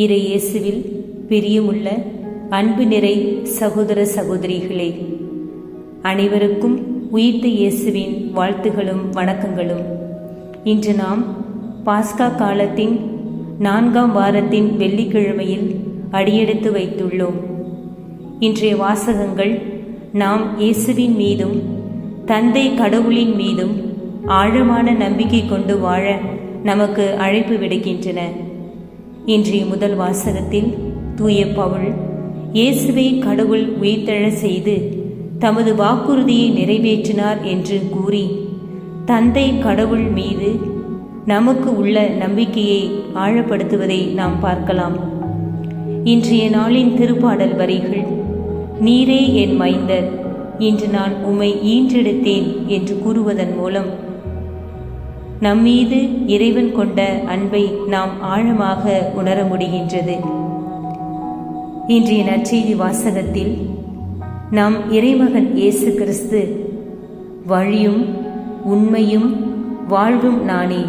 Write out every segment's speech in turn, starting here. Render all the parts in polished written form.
இறை இயேசுவில் பிரியமுள்ள அன்பு நிறை சகோதர சகோதரிகளே, அனைவருக்கும் உயிர்த்த இயேசுவின் வாழ்த்துகளும் வணக்கங்களும். இன்று நாம் பாஸ்கா காலத்தின் 4ஆம் வாரத்தின் வெள்ளிக்கிழமையில் அடியெடுத்து வைத்துள்ளோம். இன்றைய வாசகங்கள் நாம் இயேசுவின் மீதும் தந்தை கடவுளின் மீதும் ஆழமான நம்பிக்கை கொண்டு வாழ நமக்கு அழைப்பு விடுக்கின்றன. இன்றைய முதல் வாசகத்தில் தூய பவுல் இயேசுவை கடவுள் உயிர்த்தெழ செய்து தமது வாக்குறுதியை நிறைவேற்றினார் என்று கூறி தந்தை கடவுள் மீது நமக்கு உள்ள நம்பிக்கையை ஆழப்படுத்துவதை நாம் பார்க்கலாம். இன்றைய நாளின் திருப்பாடல் வரிகள்: நீரே என் மைந்தர், இன்று நான் உம்மை ஈன்றெடுத்தேன் என்று கூறுவதன் மூலம் நம்மீது இறைவன் கொண்ட அன்பை நாம் ஆழமாக உணர முடிகின்றது. இன்றைய நற்செய்தி வாசகத்தில் நம் இறைமகன் இயேசு கிறிஸ்து வழியும் உண்மையும் வாழ்வும் நானே,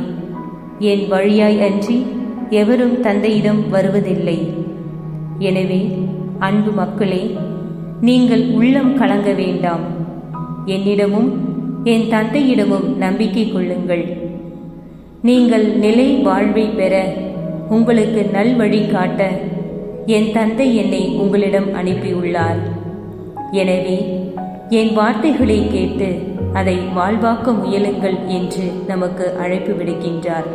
என் வழியாய் அன்றி எவரும் தந்தையிடம் வருவதில்லை. எனவே அன்பு மக்களே, நீங்கள் உள்ளம் கலங்க வேண்டாம். என்னிடமும் என் தந்தையிடமும் நம்பிக்கை கொள்ளுங்கள். நீங்கள் நிலை வாழ்வை பெற உங்களுக்கு நல்வழி காட்ட என் தந்தை என்னை உங்களிடம் அனுப்பியுள்ளார். எனவே என் வார்த்தைகளை கேட்டு அதை வாழ்வாக்க முயலுங்கள் என்று நமக்கு அழைப்பு விடுக்கின்றார்.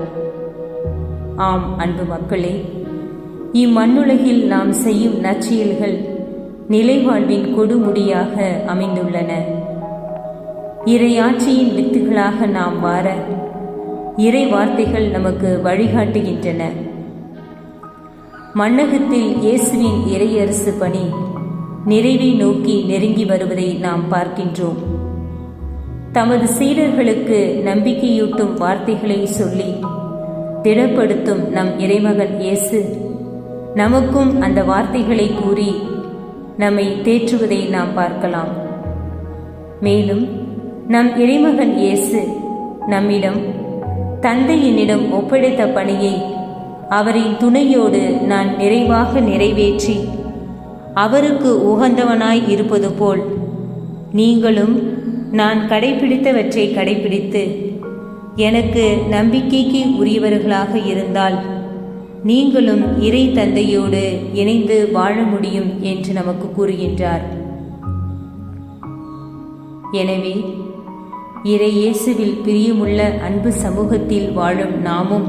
ஆம் அன்பு மக்களே, இம்மண்ணுலகில் நாம் செய்யும் நற்செயல்கள் நிலைவாழ்வின் கொடுமுடியாக அமைந்துள்ளன. இறையாட்சியின் வித்துகளாக நாம் வார இறை வார்த்தைகள் நமக்கு வழிகாட்டுகின்றன. மண்ணகத்தில் இயேசுவின் இறையரசு பணி நிறைவை நோக்கி நெருங்கி வருவதை நாம் பார்க்கின்றோம். தமது சீடர்களுக்கு நம்பிக்கையூட்டும் வார்த்தைகளை சொல்லி திடப்படுத்தும் நம் இறைமகன் இயேசு நமக்கும் அந்த வார்த்தைகளை கூறி நம்மை தேற்றுவதை நாம் பார்க்கலாம். மேலும் நம் இறைமகன் இயேசு நம்மிடம் தந்தை என்னிடம் ஒப்படைத்த பணியை அவரின் துணையோடு நான் நிறைவாக நிறைவேற்றி அவருக்கு உகந்தவனாய் இருப்பது போல் நீங்களும் நான் கடைபிடித்தவற்றை கடைபிடித்து எனக்கு நம்பிக்கைக்கு உரியவர்களாக இருந்தால் நீங்களும் இறை தந்தையோடு இணைந்து வாழ முடியும் என்று நமக்கு கூறுகின்றார். எனவே இறை இயேசுவில் பிரியமுள்ள அன்பு சமூகத்தில் வாழும் நாமும்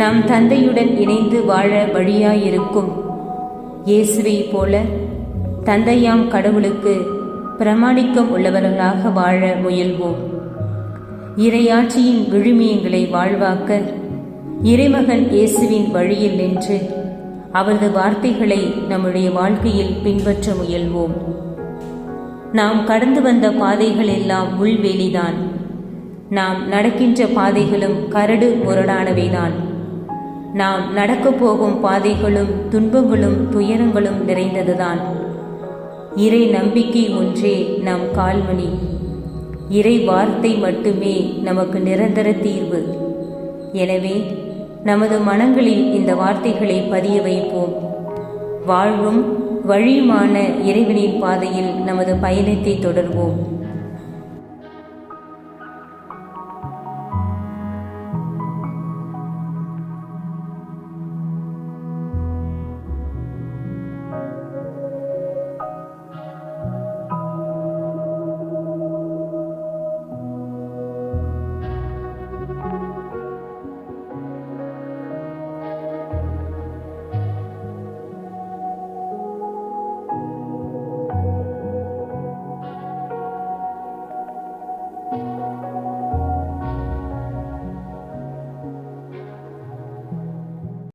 நம் தந்தையுடன் இணைந்து வாழ வழியாயிருக்கும் இயேசுவை போல தந்தையாம் கடவுளுக்கு பிரமாணிக்கம் உள்ளவர்களாக வாழ முயல்வோம். இறையாட்சியின் விழுமியங்களை வாழ்வாக்க இறைமகன் இயேசுவின் வழியில் நின்று அவரது வார்த்தைகளை நம்முடைய வாழ்க்கையில் பின்பற்ற முயல்வோம். நாம் கடந்து வந்த பாதைகள் எல்லாம் முள்வேலிதான். நாம் நடக்கின்ற பாதைகளும் கரடு முரடானவைதான். நாம் நடக்கப் போகும் பாதைகளும் துன்பங்களும் துயரங்களும் நிறைந்ததுதான். இறை நம்பிக்கை ஒன்றே நம் கால்மணி. இறை வார்த்தை மட்டுமே நமக்கு நிரந்தர தீர்வு. எனவே நமது மனங்களில் இந்த வார்த்தைகளை பதிய வைப்போம். வாழ்வும் வழியுமான இறைவனின் பாதையில் நமது பயணத்தை தொடர்வோம்.